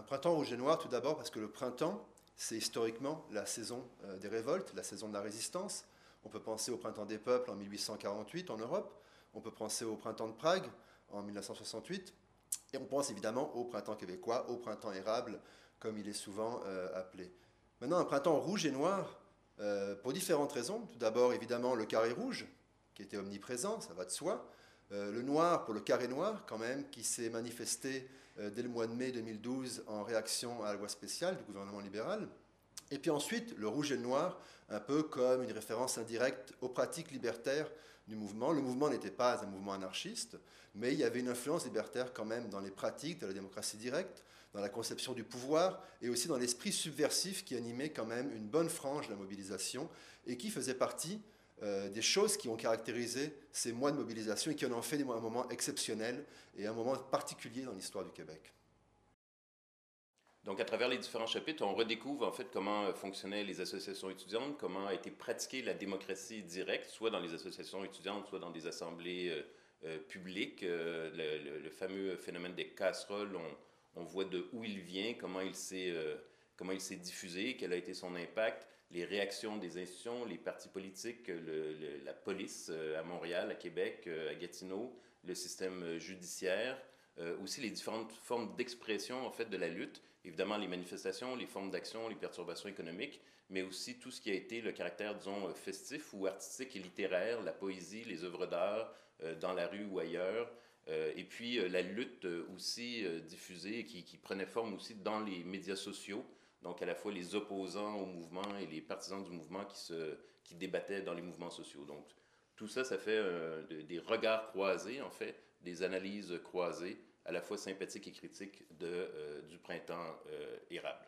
Un printemps rouge et noir, tout d'abord parce que le printemps, c'est historiquement la saison des révoltes, la saison de la résistance. On peut penser au printemps des peuples en 1848 en Europe, on peut penser au printemps de Prague en 1968, et on pense évidemment au printemps québécois, au printemps érable, comme il est souvent appelé. Maintenant, un printemps rouge et noir, pour différentes raisons. Tout d'abord, évidemment, le carré rouge, qui était omniprésent, ça va de soi. Le noir pour le carré noir, quand même, qui s'est manifesté dès le mois de mai 2012 en réaction à la loi spéciale du gouvernement libéral. Et puis ensuite, le rouge et le noir, un peu comme une référence indirecte aux pratiques libertaires du mouvement. Le mouvement n'était pas un mouvement anarchiste, mais il y avait une influence libertaire quand même dans les pratiques de la démocratie directe, dans la conception du pouvoir et aussi dans l'esprit subversif qui animait quand même une bonne frange de la mobilisation et qui faisait partie des choses qui ont caractérisé ces mois de mobilisation et qui en ont fait un moment exceptionnel et un moment particulier dans l'histoire du Québec. Donc, à travers les différents chapitres, on redécouvre en fait comment fonctionnaient les associations étudiantes, comment a été pratiquée la démocratie directe, soit dans les associations étudiantes, soit dans des assemblées publiques. Le fameux phénomène des casseroles, on voit de où il vient, comment il s'est diffusé, quel a été son impact, les réactions des institutions, les partis politiques, la police à Montréal, à Québec, à Gatineau, le système judiciaire. Aussi les différentes formes d'expression en fait de la lutte, évidemment les manifestations, les formes d'action, les perturbations économiques, mais aussi tout ce qui a été le caractère, disons, festif ou artistique et littéraire, la poésie, les œuvres d'art dans la rue ou ailleurs, et puis la lutte aussi diffusée qui prenait forme aussi dans les médias sociaux, donc à la fois les opposants au mouvement et les partisans du mouvement qui débattaient dans les mouvements sociaux. Donc tout ça, ça fait des regards croisés, en fait, des analyses croisées, à la fois sympathiques et critiques du printemps érable.